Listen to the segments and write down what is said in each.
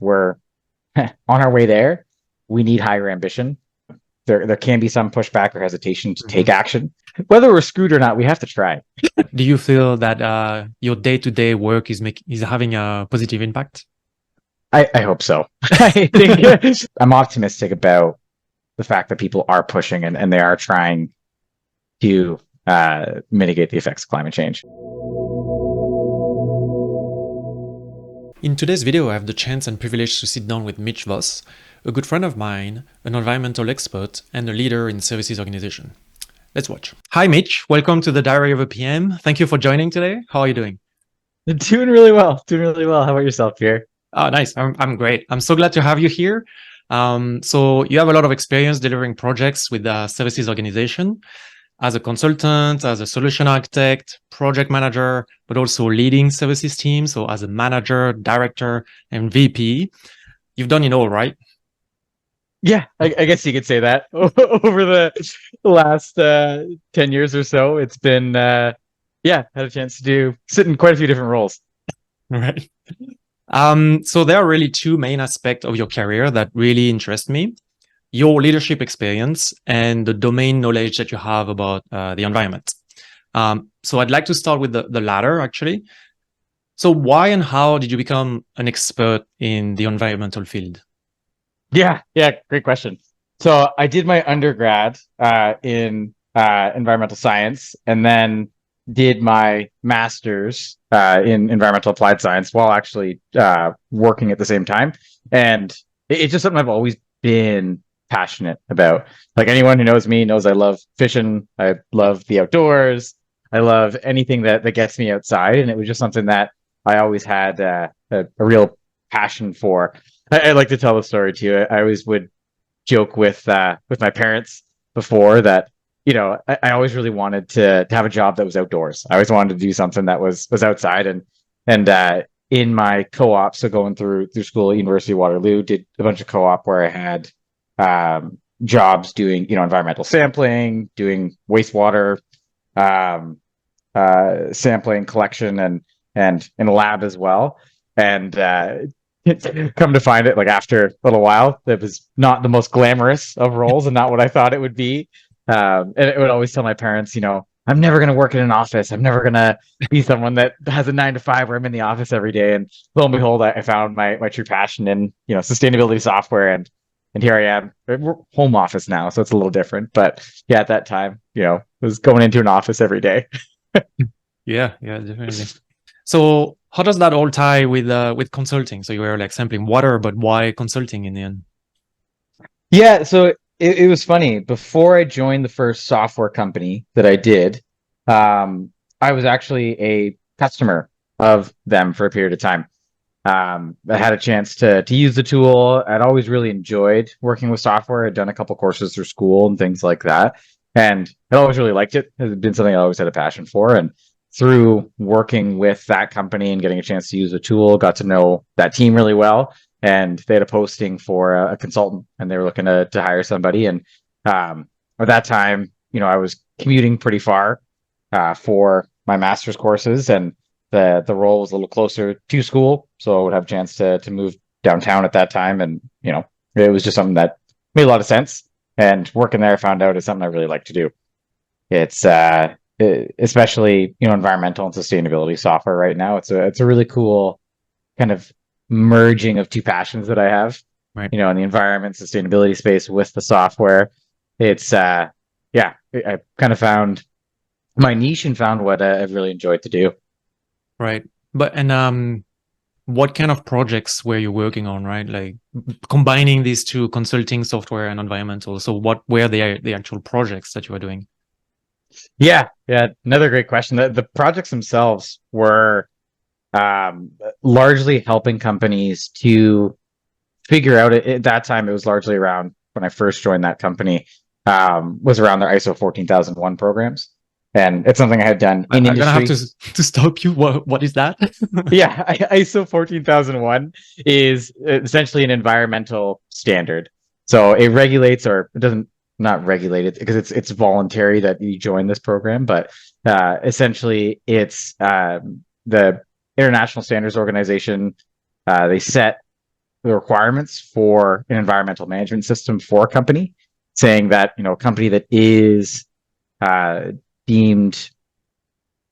we're on our way there. We need higher ambition. There can be some pushback or hesitation to take Mhm. action. Whether we're screwed or not, we have to try. Do you feel that your day-to-day work is having a positive impact? I hope so. I think I'm optimistic about the fact that people are pushing and they are trying to mitigate the effects of climate change. In today's video, I have the chance and privilege to sit down with Mitch Voss, a good friend of mine, an environmental expert, and a leader in services organization. Let's watch. Hi, Mitch. Welcome to the Diary of a PM. Thank you for joining today. How are you doing? Doing really well. Doing really well. How about yourself, Pierre? Oh, nice. I'm great. I'm so glad to have you here. So you have a lot of experience delivering projects with the services organization as a consultant, as a solution architect, project manager, but also leading services teams. So as a manager, director, and VP, you've done it all, right? Yeah, I guess you could say that. Over the last 10 years or so, it's been, had a chance to sit in quite a few different roles. Right. So there are really two main aspects of your career that really interest me: your leadership experience and the domain knowledge that you have about the environment. So I'd like to start with the latter, actually. So why and how did you become an expert in the environmental field? Yeah, great question. So I did my undergrad in environmental science and then did my master's in environmental applied science while actually working at the same time. And it's just something I've always been passionate about. Like anyone who knows me knows I love fishing. I love the outdoors. I love anything that gets me outside. And it was just something that I always had a real passion for. I like to tell the story too. I always would joke with my parents before that, I always really wanted to have a job that was outdoors. I always wanted to do something that was outside, and in my co-op, so going through school at University of Waterloo, did a bunch of co-op where I had jobs doing, environmental sampling, doing wastewater um, sampling collection, and in a lab as well. And come to find it, like after a little while, it was not the most glamorous of roles and not what I thought it would be. And it would always tell my parents, I'm never going to work in an office. I'm never going to be someone that has a 9 to 5 where I'm in the office every day. And lo and behold, I found my true passion in, sustainability software. And here I am. We're home office now, so it's a little different. But yeah, at that time, was going into an office every day. Yeah, definitely. So how does that all tie with consulting? So you were like sampling water, but why consulting in the end? Yeah, so it was funny. Before I joined the first software company that I did, I was actually a customer of them for a period of time. I had a chance to use the tool. I'd always really enjoyed working with software. I'd done a couple courses through school and things like that, and I always really liked it. It had been something I always had a passion for, and through working with that company and getting a chance to use the tool, got to know that team really well. And they had a posting for a consultant, and they were looking to hire somebody. And at that time, I was commuting pretty far for my master's courses, and the role was a little closer to school, so I would have a chance to move downtown at that time. And it was just something that made a lot of sense. And working there, I found out is something I really like to do. It's especially environmental and sustainability software right now. It's a really cool kind of merging of two passions that I have. Right. In the environment sustainability space with the software. It's I kind of found my niche and found what I've really enjoyed to do. Right. But what kind of projects were you working on, right? Like combining these two, consulting, software, and environmental. So what were the actual projects that you were doing? Yeah, another great question. The projects themselves were largely helping companies to figure out it. At that time, it was largely around when I first joined that company, was around their ISO 14001 programs. And it's something I had done in I'm gonna have industry. to stop you. What is that? Yeah, ISO 14001 is essentially an environmental standard. So it regulates, or it doesn't, not regulate it because it's voluntary that you join this program, but essentially it's the International Standards Organization. They set the requirements for an environmental management system for a company, saying that, a company that is deemed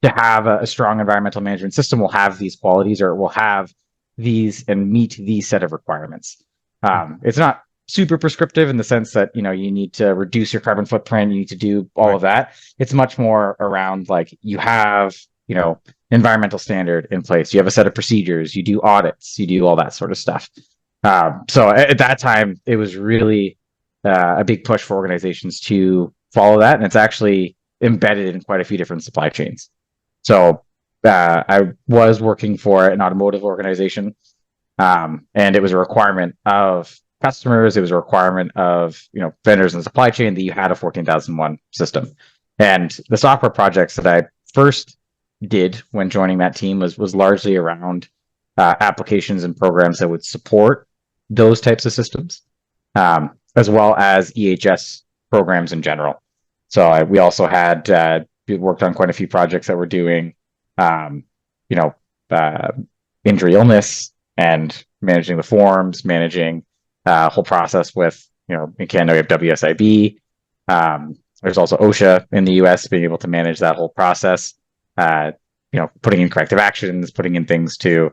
to have a strong environmental management system will have these qualities, or will have these and meet these set of requirements. It's not super prescriptive in the sense that, you need to reduce your carbon footprint, you need to do all of that. It's much more around like you have, environmental standard in place, you have a set of procedures, you do audits, you do all that sort of stuff. So at that time, it was really a big push for organizations to follow that, and it's actually embedded in quite a few different supply chains. So I was working for an automotive organization, and it was a requirement of customers, it was a requirement of vendors and supply chain that you had a 14001 system. And the software projects that I first did when joining that team was largely around applications and programs that would support those types of systems, as well as EHS programs in general. So we also had we worked on quite a few projects that were doing, injury, illness, and managing the forms, managing whole process with, in Canada we have WSIB. There's also OSHA in the US, being able to manage that whole process. Putting in corrective actions, putting in things to,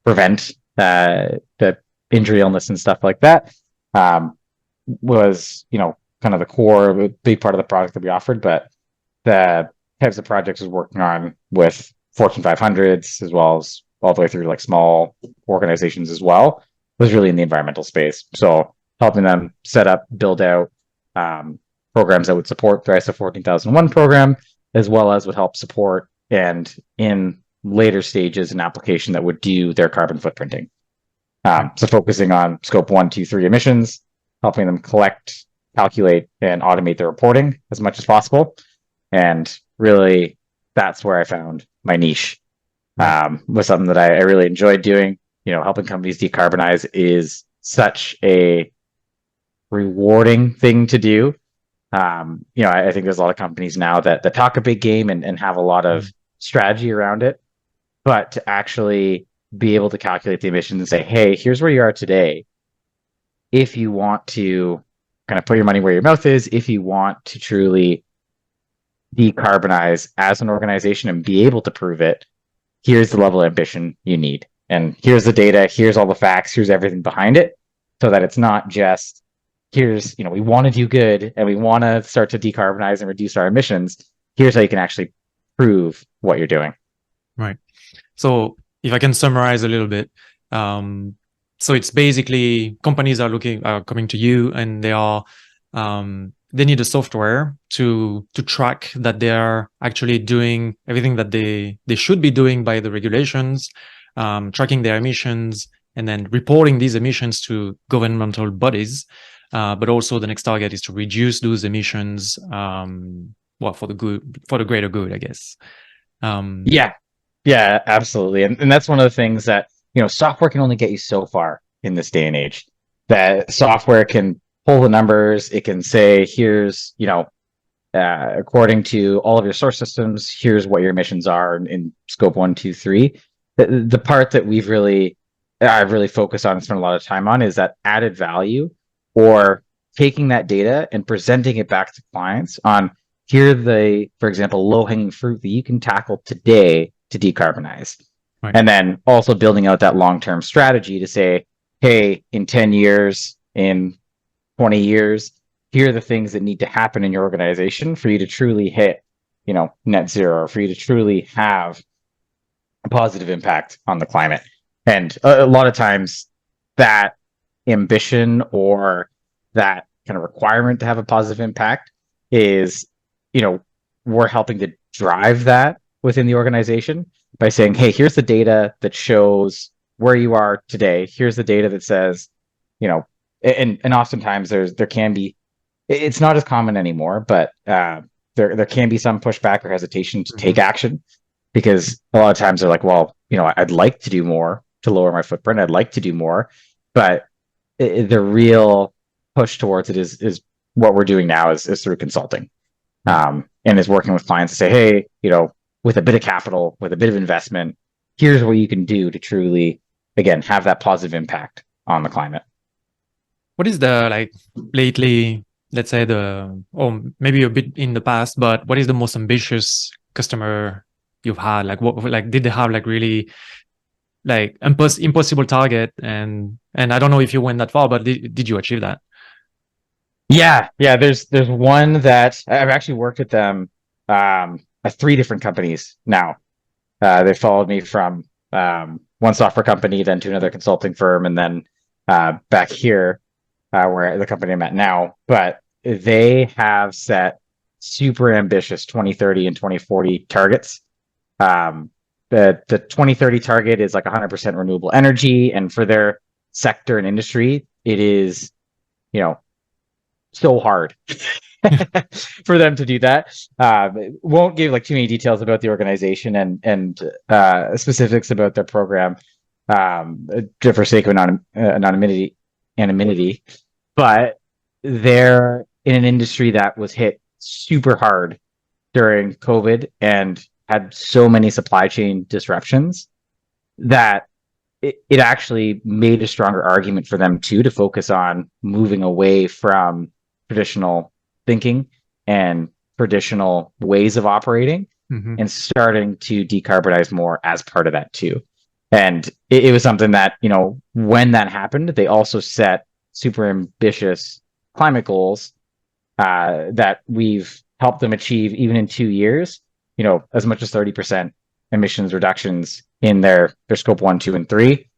prevent the injury, illness, and stuff like that. Was, kind of the core, a big part of the product that we offered. But the types of projects I was working on with Fortune 500s, as well as all the way through like small organizations as well, was really in the environmental space. So helping them set up, build out programs that would support the ISO 14001 program, as well as would help support and in later stages an application that would do their carbon footprinting. So focusing on scope 1, 2, 3 emissions, helping them collect, calculate, and automate their reporting as much as possible. And really, that's where I found my niche. Was something that I really enjoyed doing. Helping companies decarbonize is such a rewarding thing to do. I think there's a lot of companies now that talk a big game and have a lot of strategy around it, but to actually be able to calculate the emissions and say, hey, here's where you are today. If you want to kind of put your money where your mouth is, if you want to truly decarbonize as an organization and be able to prove it, here's the level of ambition you need. And here's the data, here's all the facts, here's everything behind it, so that it's not just, here's, we want to do good and we want to start to decarbonize and reduce our emissions. Here's how you can actually prove what you're doing. Right. So if I can summarize a little bit, so it's basically companies are coming to you, and they need a software to track that they are actually doing everything that they should be doing by the regulations, tracking their emissions, and then reporting these emissions to governmental bodies. But also the next target is to reduce those emissions, for the greater good, I guess. Yeah, absolutely. And that's one of the things that, software can only get you so far in this day and age. That software can pull the numbers, it can say, here's, according to all of your source systems, here's what your emissions are in scope 1, 2, 3. The part that I've really focused on and spent a lot of time on is that added value, or taking that data and presenting it back to clients on, here are for example, low-hanging fruit that you can tackle today to decarbonize. Right. And then also building out that long-term strategy to say, hey, in 10 years, in 20 years, here are the things that need to happen in your organization for you to truly hit, net zero, or for you to truly have a positive impact on the climate. And a lot of times that ambition or that kind of requirement to have a positive impact is, we're helping to drive that within the organization by saying, hey, here's the data that shows where you are today. Here's the data that says, and oftentimes there can be, it's not as common anymore, but there can be some pushback or hesitation to take action, because a lot of times they're like, well, I'd like to do more to lower my footprint. I'd like to do more, but the real push towards it is what we're doing now is through consulting, and is working with clients to say, hey, with a bit of capital, with a bit of investment, here's what you can do to truly, again, have that positive impact on the climate. What is the like lately, let's say or maybe a bit in the past, but what is the most ambitious customer you've had? Like what, like did they have like really like impossible target? And I don't know if you went that far, but did you achieve that? Yeah, yeah. There's one that I've actually worked with them at three different companies now. They followed me from one software company, then to another consulting firm, and then back here where the company I'm at now. But they have set super ambitious 2030 and 2040 targets. Um, the 2030 target is like 100% renewable energy, and for their sector and industry, it is, you know, so hard for them to do that. Won't give like too many details about the organization and specifics about their program, for sake of anonymity. But they're in an industry that was hit super hard during COVID and had so many supply chain disruptions that it actually made a stronger argument for them too to focus on moving away from traditional thinking and traditional ways of operating Mm-hmm. and starting to decarbonize more as part of that too. And it was something that, you know, when that happened, they also set super ambitious climate goals that we've helped them achieve even in 2 years, you know, as much as 30% emissions reductions in their scope 1, 2, and 3,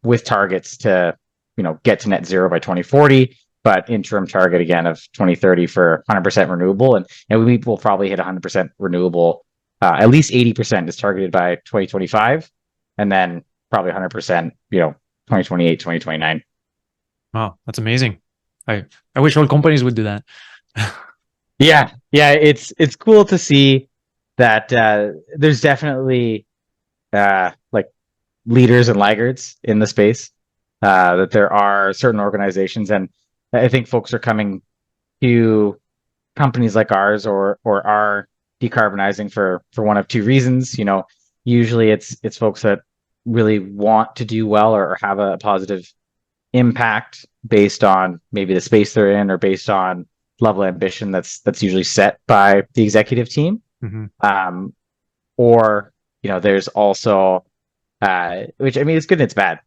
with targets to, you know, get to net zero by 2040, but interim target again of 2030 for 100% renewable. And we will probably hit 100% renewable. At least 80% is targeted by 2025, and then probably 100%, you know, 2028, 2029. Wow, that's amazing. I wish all companies would do that. Yeah, yeah, it's cool to see that there's definitely like leaders and laggards in the space. That there are certain organizations, and I think folks are coming to companies like ours or are decarbonizing for one of two reasons. You know, usually it's folks that really want to do well or have a positive impact based on maybe the space they're in or based on level of ambition that's usually set by the executive team. Mm-hmm. Or, you know, there's also which I mean it's good and it's bad.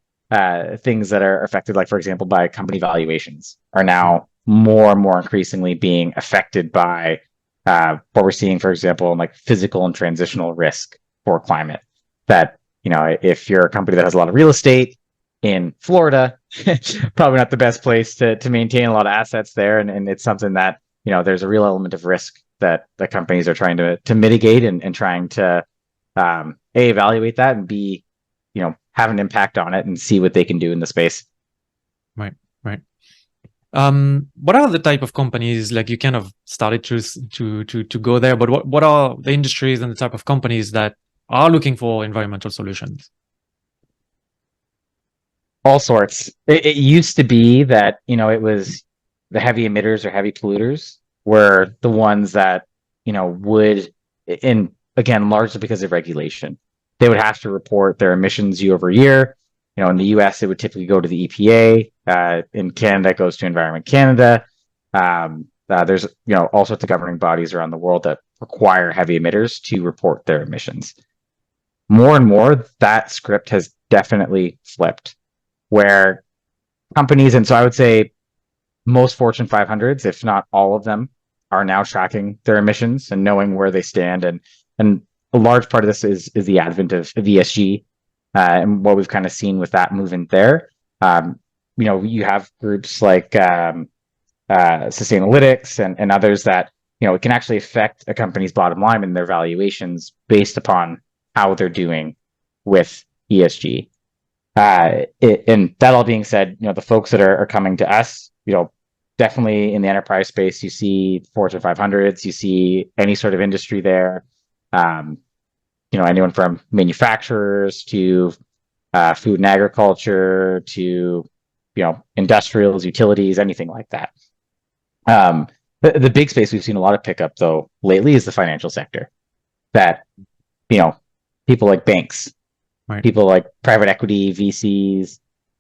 Things that are affected, like for example, by company valuations, are now more and more increasingly being affected by what we're seeing, for example, in like physical and transitional risk for climate. That, you know, if you're a company that has a lot of real estate in Florida, probably not the best place to maintain a lot of assets there, and it's something that, you know, there's a real element of risk that the companies are trying to mitigate and trying to a evaluate that and b, you know, have an impact on it and see what they can do in the space. Right, right. What are the type of companies, like you kind of started to go there, but what are the industries and the type of companies that are looking for environmental solutions? All sorts. It used to be that, you know, it was the heavy emitters or heavy polluters were the ones that, you know, would, and again, largely because of regulation, they would have to report their emissions year over year. You know, in the US, it would typically go to the EPA. In Canada, it goes to Environment Canada. There's, you know, all sorts of governing bodies around the world that require heavy emitters to report their emissions. More and more, that script has definitely flipped, where companies, and so I would say most Fortune 500s, if not all of them, are now tracking their emissions and knowing where they stand. And a large part of this is the advent of ESG and what we've kind of seen with that movement there. You know, you have groups like Sustainalytics and others that, you know, it can actually affect a company's bottom line and their valuations based upon how they're doing with ESG. And that all being said, you know, the folks that are coming to us, you know, definitely in the enterprise space, you see Fortune 500s, you see any sort of industry there. You know, anyone from manufacturers to food and agriculture to, you know, industrials, utilities, anything like that. The big space we've seen a lot of pickup though lately is the financial sector. That, you know, people like banks, Right. people like private equity, VCs,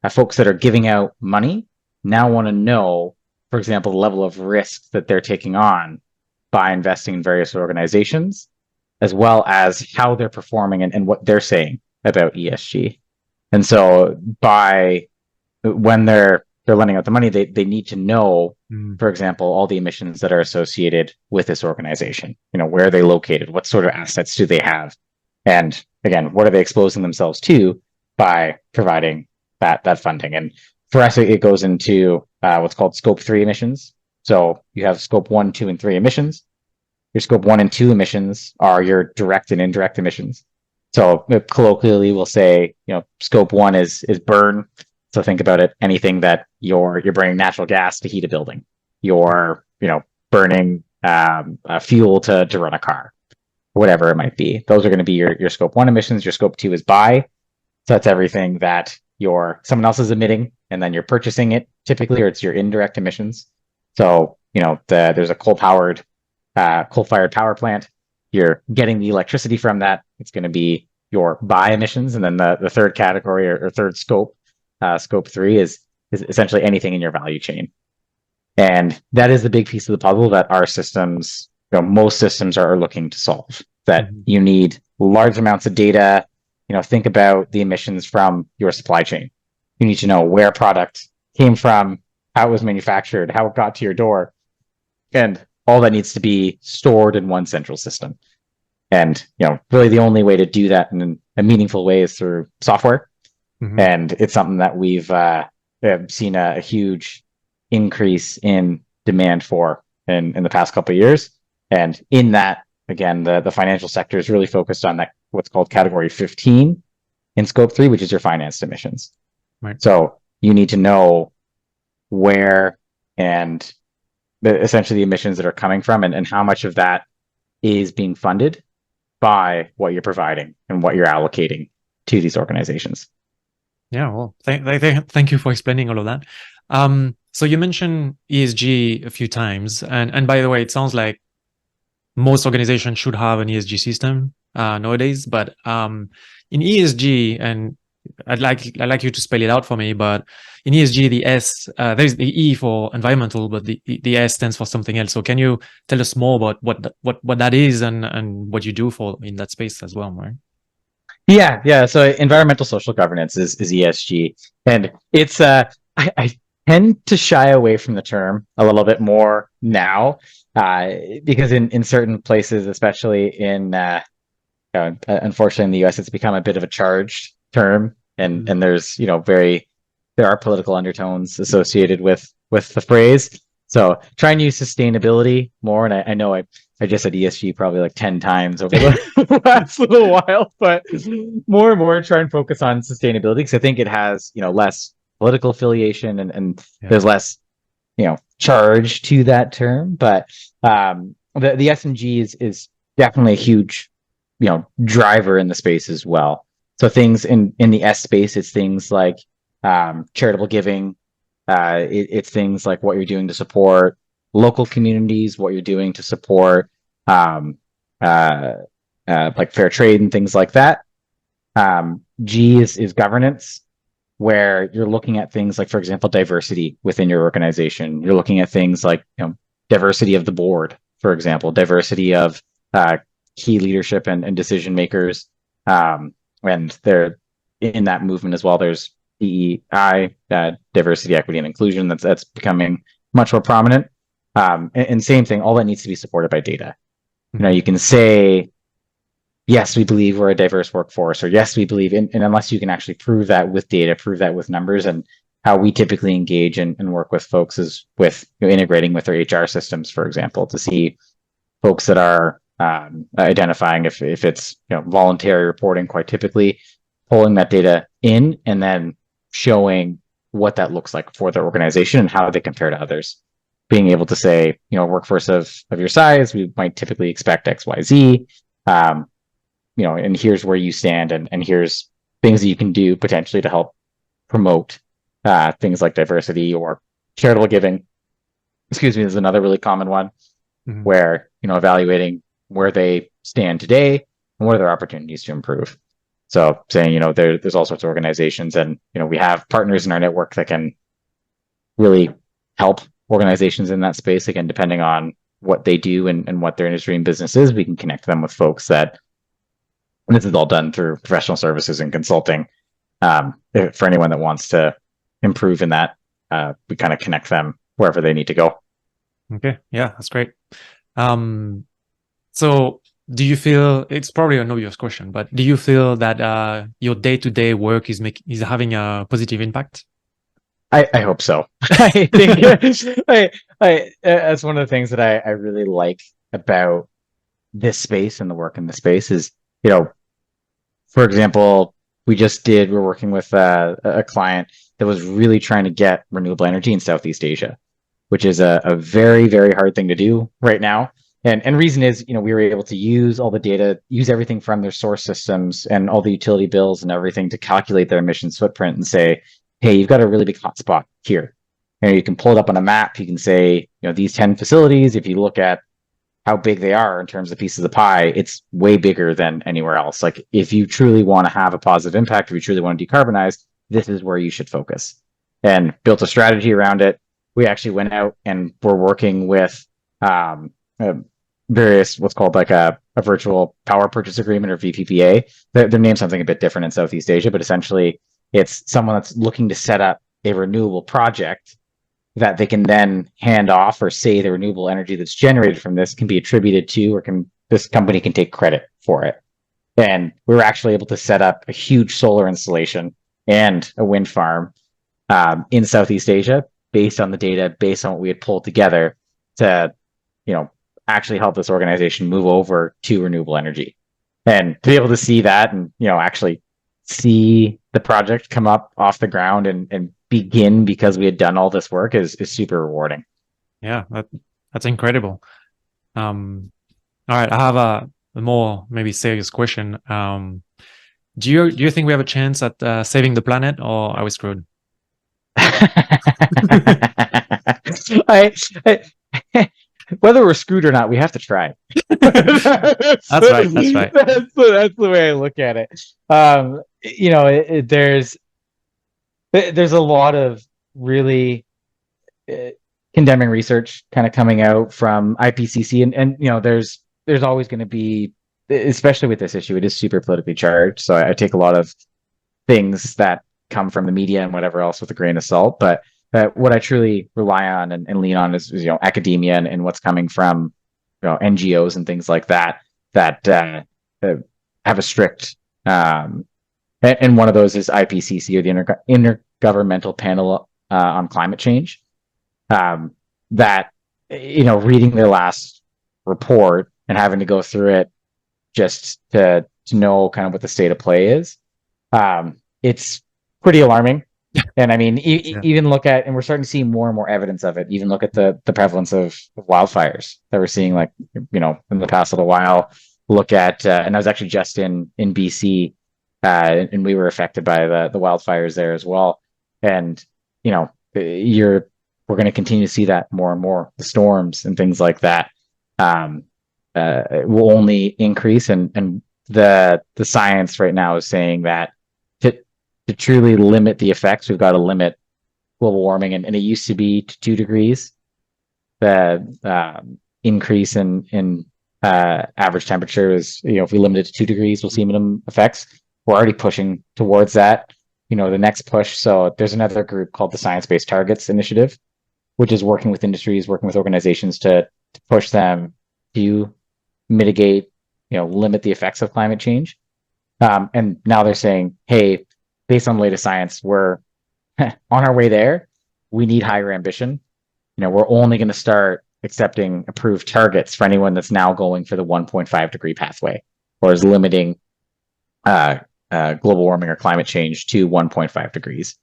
folks that are giving out money now want to know, for example, the level of risk that they're taking on by investing in various organizations, as well as how they're performing and what they're saying about ESG. And so when they're lending out the money, they need to know, for example, all the emissions that are associated with this organization. Where are they located? What sort of assets do they have? And again, what are they exposing themselves to by providing that funding? And for us, it goes into what's called scope 3 emissions. So you have scope 1, 2, and 3 emissions. Your scope 1 and 2 emissions are your direct and indirect emissions. So colloquially, we'll say, scope 1 is burn. So think about it, anything that you're burning natural gas to heat a building. You're, burning fuel to run a car, whatever it might be. Those are going to be your scope 1 emissions. Your scope 2 is buy. So that's everything that someone else is emitting, and then you're purchasing it typically, or it's your indirect emissions. So, there's a coal-fired power plant. You're getting the electricity from that. It's going to be your buy emissions. And then the third category or third scope, scope 3 is essentially anything in your value chain. And that is the big piece of the puzzle that our systems, most systems are looking to solve. That you need large amounts of data. Think about the emissions from your supply chain. You need to know where a product came from, how it was manufactured, how it got to your door. And all that needs to be stored in one central system. And, really the only way to do that in a meaningful way is through software. And it's something that we've seen a huge increase in demand for in the past couple of years. And in that, again, the financial sector is really focused on that, what's called category 15 in scope 3, which is your financed emissions. Right. So you need to know where and essentially the emissions that are coming from and how much of that is being funded by what you're providing and what you're allocating to these organizations. Yeah, well, thank you for explaining all of that. So you mentioned ESG a few times, and by the way, it sounds like most organizations should have an ESG system nowadays. But in ESG, and I'd like you to spell it out for me. But in ESG, the S, there's the E for environmental, but the S stands for something else. So can you tell us more about what that is and what you do for in that space as well, right? Yeah. So environmental social governance is ESG, and it's I tend to shy away from the term a little bit more now because in certain places, especially in unfortunately in the US, it's become a bit of a charged term, and there's there are political undertones associated with the phrase. So try and use sustainability more, and I know I just said ESG probably like 10 times over the last little while, but more and more try and focus on sustainability because I think it has, less political affiliation and there's less, charge to that term. But the S&G is definitely a huge, driver in the space as well. So things in the S space, it's things like charitable giving. It's things like what you're doing to support local communities, what you're doing to support like fair trade and things like that. G is governance, where you're looking at things like, for example, diversity within your organization. You're looking at things like diversity of the board, for example, diversity of key leadership and decision makers. And they're in that movement as well. There's DEI, diversity, equity, and inclusion. That's becoming much more prominent. And same thing, all that needs to be supported by data. You can say, yes, we believe we're a diverse workforce, or yes, we believe in, and unless you can actually prove that with data, prove that with numbers. And how we typically engage and work with folks is with integrating with their HR systems, for example, to see folks that are identifying if it's voluntary reporting, quite typically pulling that data in and then showing what that looks like for their organization and how they compare to others. Being able to say, a workforce of your size, we might typically expect X, Y, Z. And here's where you stand, and here's things that you can do potentially to help promote things like diversity or charitable giving. Excuse me, is another really common one where, evaluating where they stand today and what are their opportunities to improve. So saying, there's all sorts of organizations, and we have partners in our network that can really help organizations in that space. Again, depending on what they do and what their industry and business is, we can connect them with folks that, and this is all done through professional services and consulting. For anyone that wants to improve in that, we kind of connect them wherever they need to go. Okay. Yeah, that's great. So do you feel, it's probably an obvious question, but do you feel that your day-to-day work is having a positive impact? I hope so. I think that's one of the things that I really like about this space and the work in the space is, for example, we're working with a client that was really trying to get renewable energy in Southeast Asia, which is a very, very hard thing to do right now. And reason is, we were able to use all the data, use everything from their source systems and all the utility bills and everything to calculate their emissions footprint and say, hey, you've got a really big hotspot here. And you can pull it up on a map. You can say, these 10 facilities, if you look at how big they are in terms of pieces of the pie, it's way bigger than anywhere else. Like if you truly want to have a positive impact, if you truly want to decarbonize, this is where you should focus. And built a strategy around it. We actually went out and we're working with various, what's called like a virtual power purchase agreement or VPPA. They're named something a bit different in Southeast Asia, but essentially it's someone that's looking to set up a renewable project that they can then hand off, or say the renewable energy that's generated from this can be attributed to, or this company can take credit for it. And we were actually able to set up a huge solar installation and a wind farm in Southeast Asia based on the data, based on what we had pulled together to, actually help this organization move over to renewable energy. And to be able to see that and, actually see the project come up off the ground and begin because we had done all this work is super rewarding. Yeah, that's incredible. All right, I have a more maybe serious question. Do you think we have a chance at saving the planet, or are we screwed? I, whether we're screwed or not, we have to try. That's right. That's right. That's the way I look at it. There's a lot of really condemning research kind of coming out from IPCC, and there's always going to be, especially with this issue, it is super politically charged. So I take a lot of things that come from the media and whatever else with a grain of salt. But what I truly rely on and lean on is academia and what's coming from NGOs and things like that have a strict and one of those is IPCC, or the Intergovernmental Panel on Climate Change. That reading their last report and having to go through it just to know kind of what the state of play is, it's pretty alarming. And I mean, even look at, and we're starting to see more and more evidence of it. Even look at the prevalence of wildfires that we're seeing, like in the past little while. Look at, and I was actually just in BC, and we were affected by the wildfires there as well. And we're going to continue to see that more and more. The storms and things like that will only increase, and the science right now is saying that to truly limit the effects, we've got to limit global warming, and it used to be to 2 degrees. The increase in average temperature is, if we limit it to 2 degrees, we'll see minimum effects. We're already pushing towards that. The next push. So there's another group called the Science Based Targets Initiative, which is working with industries, working with organizations to push them to mitigate, limit the effects of climate change. And now they're saying, hey, based on the latest science, we're on our way there. We need higher ambition. We're only going to start accepting approved targets for anyone that's now going for the 1.5 degree pathway, or is limiting global warming or climate change to 1.5 degrees.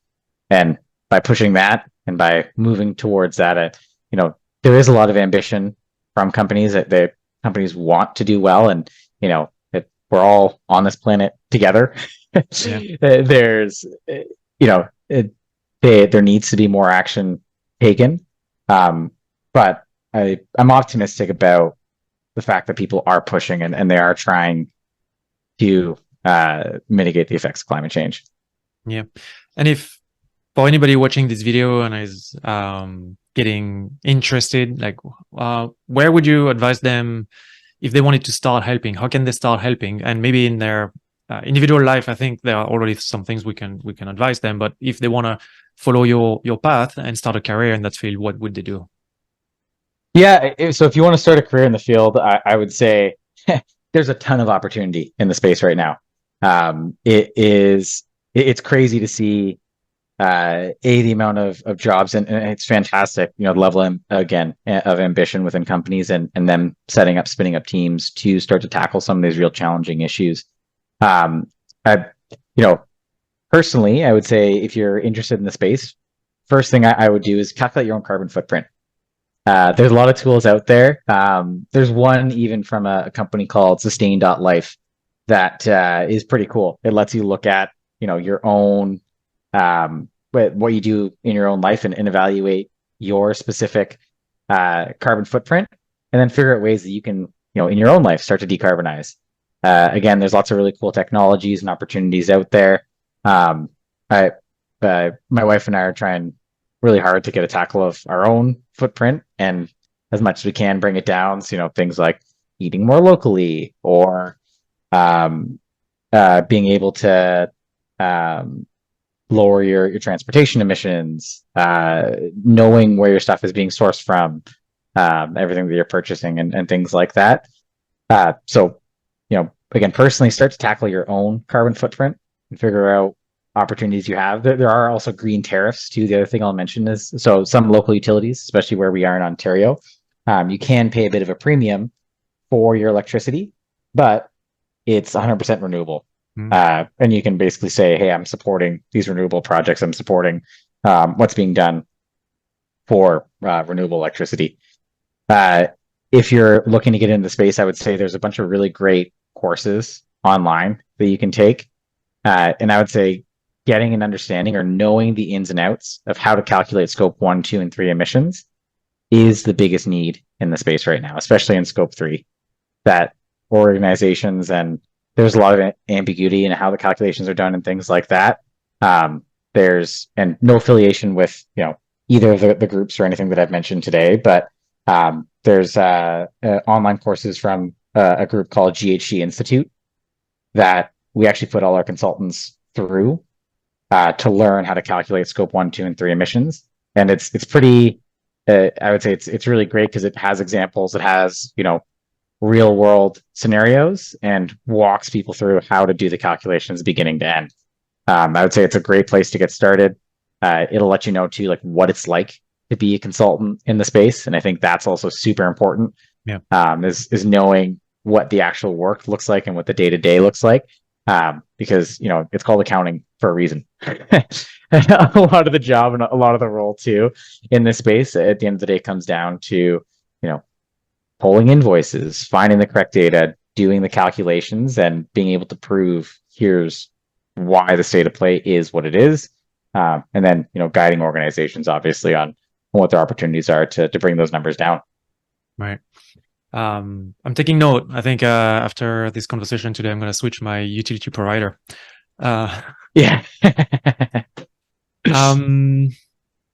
And by pushing that and by moving towards that, there is a lot of ambition from companies that the companies want to do well, and we're all on this planet together. There's, there needs to be more action taken. But I'm optimistic about the fact that people are pushing and they are trying to mitigate the effects of climate change. Yeah. And if for anybody watching this video and is getting interested, like where would you advise them if they wanted to start helping? How can they start helping? And maybe in their individual life, I think there are already some things we can advise them. But if they want to follow your path and start a career in that field, what would they do? Yeah, so if you want to start a career in the field, I would say there's a ton of opportunity in the space right now. It's crazy to see the amount of jobs, and it's fantastic, the level of ambition within companies, and them spinning up teams to start to tackle some of these real challenging issues. I, personally, I would say if you're interested in the space, first thing I would do is calculate your own carbon footprint. There's a lot of tools out there. There's one even from a company called Sustain.life that is pretty cool. It lets you look at, your own, what you do in your own life, and evaluate your specific carbon footprint, and then figure out ways that you can, in your own life, start to decarbonize. Again, there's lots of really cool technologies and opportunities out there. My wife and I are trying really hard to get a tackle of our own footprint, and as much as we can bring it down. So, things like eating more locally, or being able to lower your transportation emissions, knowing where your stuff is being sourced from, everything that you're purchasing, and things like that. So, again, personally, start to tackle your own carbon footprint and figure out opportunities you have. There are also green tariffs too. The other thing I'll mention is, so some local utilities, especially where we are in Ontario, you can pay a bit of a premium for your electricity, but it's 100% renewable. And you can basically say, hey, I'm supporting these renewable projects. I'm supporting what's being done for renewable electricity. If you're looking to get into the space, I would say there's a bunch of really great courses online that you can take. And I would say getting an understanding or knowing the ins and outs of how to calculate scope 1, 2, and 3 emissions is the biggest need in the space right now, especially in scope 3. That organizations, and there's a lot of ambiguity in how the calculations are done and things like that. There's no affiliation with either of the groups or anything that I've mentioned today, but there's online courses from a group called GHG Institute that we actually put all our consultants through to learn how to calculate scope 1, 2, and 3 emissions. And it's pretty, I would say it's really great because it has examples, it has, real world scenarios, and walks people through how to do the calculations beginning to end. I would say it's a great place to get started. It'll let you know too, like what it's like to be a consultant in the space. And I think that's also super important. Yeah. Is knowing what the actual work looks like and what the day-to-day looks like. Because, it's called accounting for a reason. A lot of the job and a lot of the role too in this space at the end of the day comes down to, pulling invoices, finding the correct data, doing the calculations, and being able to prove here's why the state of play is what it is. And then, guiding organizations obviously on what their opportunities are to bring those numbers down. Right. I'm taking note. I think after this conversation today, I'm going to switch my utility provider. Yeah.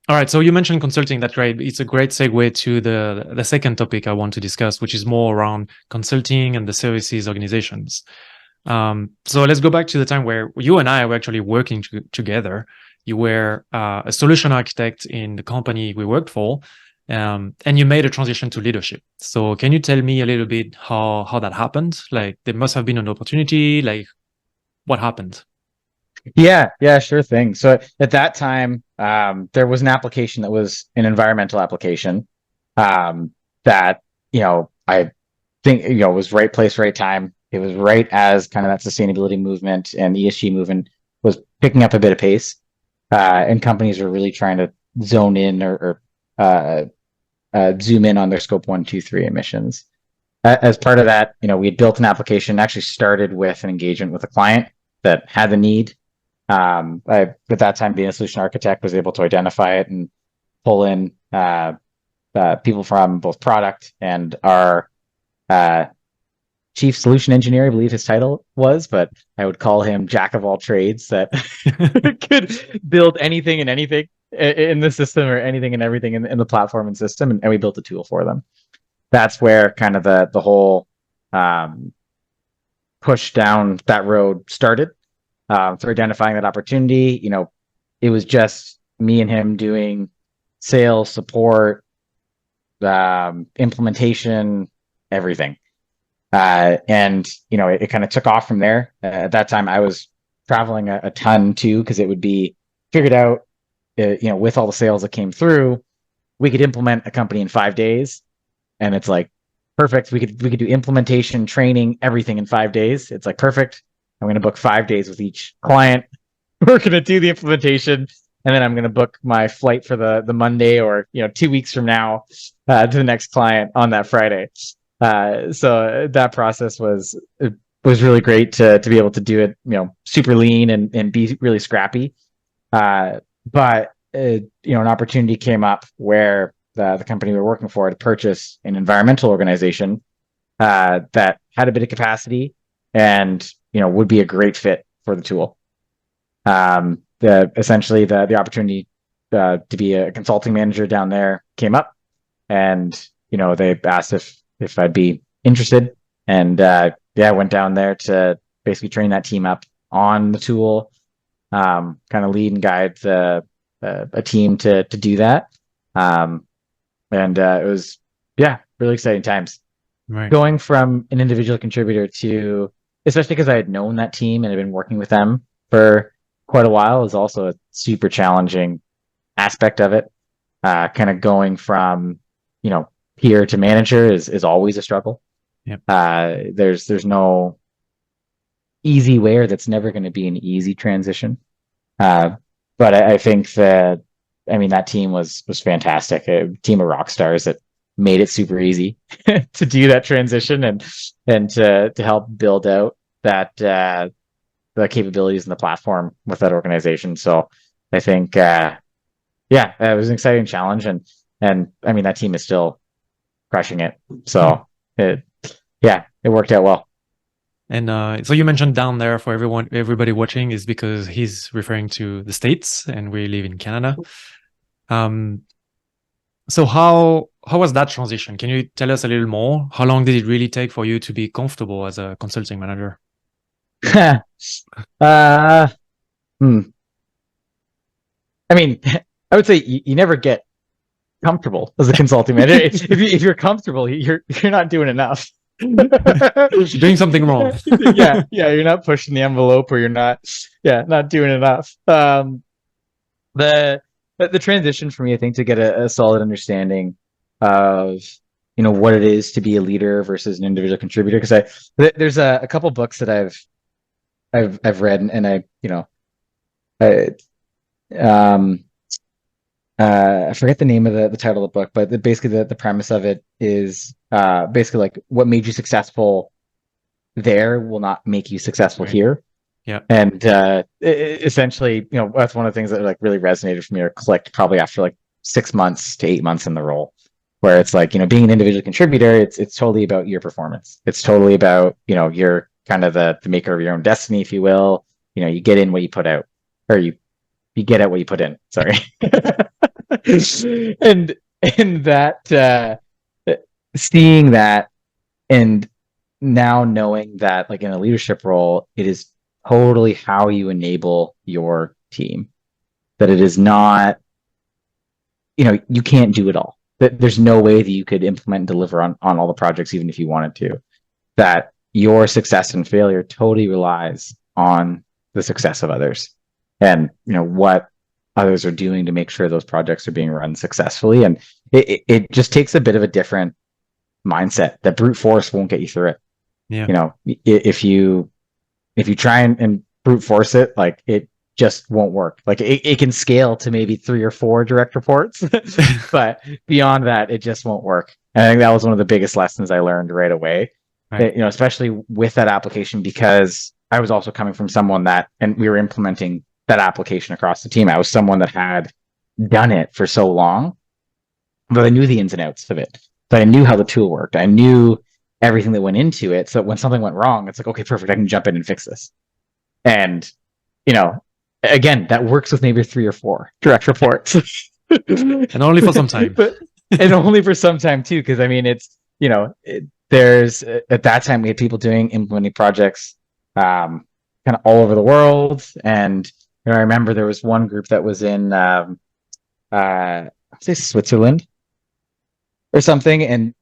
All right. So you mentioned consulting. That's great. It's a great segue to the second topic I want to discuss, which is more around consulting and the services organizations. So let's go back to the time where you and I were actually working together. You were a solution architect in the company we worked for, and you made a transition to leadership. So can you tell me a little bit how that happened? Like, there must have been an opportunity. Like, what happened? Yeah, sure thing. So at that time, there was an application that was an environmental application that, I think, was right place, right time. It was right as kind of that sustainability movement and ESG movement was picking up a bit of pace. And companies were really trying to zone in or zoom in on their scope 1, 2, 3 emissions. As part of that, we had built an application, actually started with an engagement with a client that had the need. I, at that time, being a solution architect, was able to identify it and pull in people from both product and our chief solution engineer, I believe his title was, but I would call him jack of all trades that could build anything and anything in the system or anything and everything in the platform and system. And we built a tool for them. That's where kind of the whole push down that road started. Through identifying that opportunity, it was just me and him doing sales, support, implementation, everything. And it kind of took off from there. At that time, I was traveling a ton too, because it would be figured out, with all the sales that came through, we could implement a company in 5 days, and it's like perfect. We could do implementation, training, everything in 5 days. It's like perfect. I'm going to book 5 days with each client. We're going to do the implementation, and then I'm going to book my flight for the Monday or 2 weeks from now to the next client on that Friday. So that process was really great to be able to do it, super lean and be really scrappy. But an opportunity came up where the company we were working for had purchased an environmental organization that had a bit of capacity and would be a great fit for the tool. Essentially the opportunity to be a consulting manager down there came up, and they asked if I'd be interested, and I went down there to basically train that team up on the tool, kind of lead and guide a team to do that. And it was really exciting times. Right. Going from an individual contributor to, especially because I had known that team and had been working with them for quite a while, is also a super challenging aspect of it. Kind of going from peer to manager is always a struggle. Yep. There's no easy way, or that's never going to be an easy transition. But I think that team was fantastic. A team of rock stars that made it super easy to do that transition and to help build out that the capabilities in the platform with that organization. So I think it was an exciting challenge, and that team is still crushing it. So it worked out well. And so you mentioned down there, for everybody watching, is because he's referring to the States and we live in Canada. So how was that transition? Can you tell us a little more? How long did it really take for you to be comfortable as a consulting manager? I would say you never get comfortable as a consulting manager. If you're comfortable, you're not doing enough. Doing something wrong. You're not pushing the envelope, or you're not doing enough. The transition for me, I think, to get a solid understanding of what it is to be a leader versus an individual contributor, because there's a couple books that I've read, and I forget the name of the title of the book, but basically the premise of it is basically like, what made you successful there will not make you successful here. Yeah. And essentially, that's one of the things that like really resonated for me or clicked probably after like 6 months to 8 months in the role, where it's like, being an individual contributor, it's totally about your performance. It's totally about, you're kind of the maker of your own destiny, if you will. You get in what you put out, or you get out what you put in. Sorry. and that seeing that, and now knowing that, like, in a leadership role, it is totally how you enable your team. That it is not, you can't do it all. That there's no way that you could implement and deliver on all the projects, even if you wanted to. That your success and failure totally relies on the success of others, and what others are doing to make sure those projects are being run successfully. And it just takes a bit of a different mindset. That brute force won't get you through it. Yeah. If you try and brute force it, like, it just won't work. Like, it can scale to maybe 3 or 4 direct reports, but beyond that, it just won't work. And I think that was one of the biggest lessons I learned right away. Right. Especially with that application, because I was also coming from someone and we were implementing that application across the team. I was someone that had done it for so long, but I knew the ins and outs of it. But I knew how the tool worked. I knew everything that went into it. So when something went wrong, it's like, okay, perfect. I can jump in and fix this. And, again, that works with maybe 3 or 4 direct reports. And only for some time. And only for some time too. Cause I mean, it's, there's at that time we had people implementing projects, kind of all over the world. And, I remember there was one group that was in, I'd say Switzerland or something. And,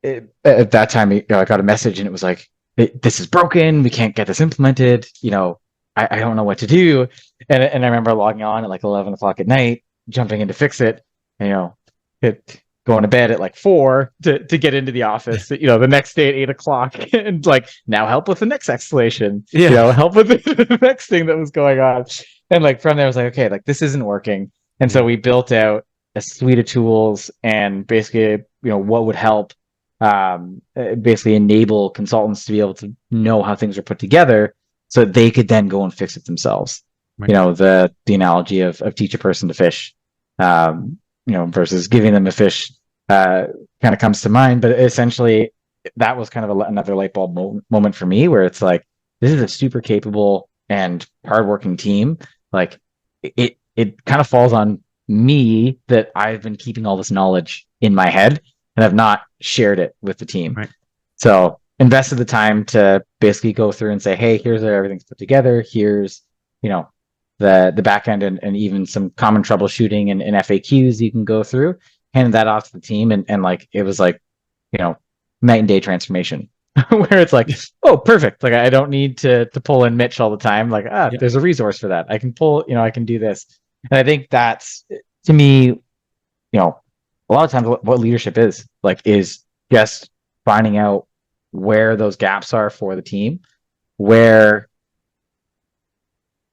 at that time, I got a message and it was like, this is broken. We can't get this implemented. I don't know what to do. And I remember logging on at like 11 o'clock at night, jumping in to fix it, and, going to bed at like 4 to get into the office, the next day at 8 o'clock and like, now help with the next escalation, help with the next thing that was going on. And like, from there I was like, okay, like this isn't working. And so we built out a suite of tools and basically, what would help, basically enable consultants to be able to know how things are put together so they could then go and fix it themselves. Right. The analogy of teach a person to fish, versus giving them a fish, kind of comes to mind. But essentially that was kind of another light bulb moment for me, where it's like, this is a super capable and hardworking team. Like it kind of falls on me that I've been keeping all this knowledge in my head and I've not shared it with the team. Right. So invested the time to basically go through and say, hey, here's how everything's put together. Here's, the back end and even some common troubleshooting and FAQs you can go through, handed that off to the team. And like, it was like, night and day transformation where it's like, oh, perfect. Like I don't need to pull in Mitch all the time. Like, there's a resource for that. I can pull, I can do this. And I think that's, to me, a lot of times what leadership is just finding out where those gaps are for the team, where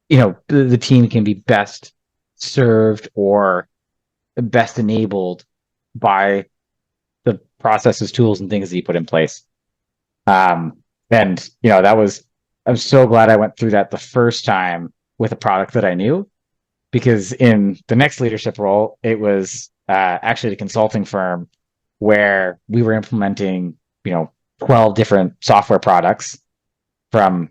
the team can be best served or best enabled by the processes, tools, and things that you put in place. And I'm so glad I went through that the first time with a product that I knew, because in the next leadership role, it was actually a consulting firm where we were implementing 12 different software products from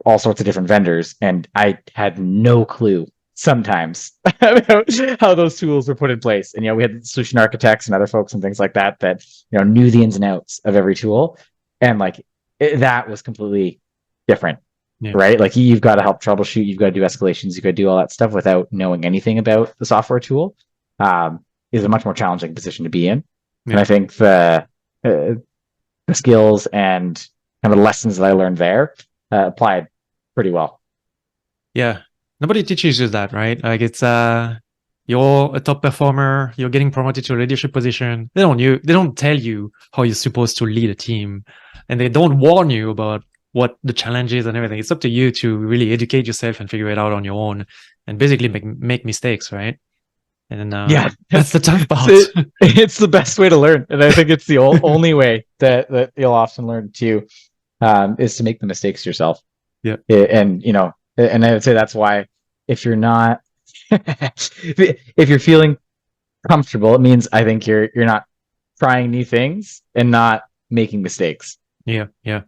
all sorts of different vendors, and I had no clue sometimes about how those tools were put in place. And we had solution architects and other folks and things like that knew the ins and outs of every tool, and like that was completely different. Right? Like you've got to help troubleshoot, you've got to do escalations, you've got to do all that stuff without knowing anything about the software tool. Is a much more challenging position to be in. And I think the skills and kind of lessons that I learned there applied pretty well. Yeah. Nobody teaches you that, right? Like it's you're a top performer, you're getting promoted to a leadership position. They don't tell you how you're supposed to lead a team, and they don't warn you about what the challenge is and everything. It's up to you to really educate yourself and figure it out on your own and basically make mistakes, right? And that's the tough part. It's the best way to learn. And I think it's the only way that you'll often learn too, is to make the mistakes yourself. Yeah. And, and I would say that's why if you're not, if you're feeling comfortable, it means I think you're not trying new things and not making mistakes. Yeah. Yeah.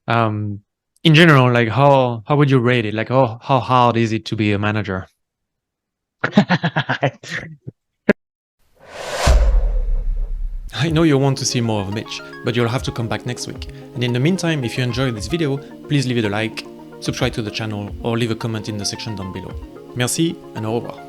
In general, like how would you rate it? Like how hard is it to be a manager? I know you want to see more of Mitch, but you'll have to come back next week. And in the meantime, if you enjoyed this video, please leave it a like, subscribe to the channel, or leave a comment in the section down below. Merci, and au revoir.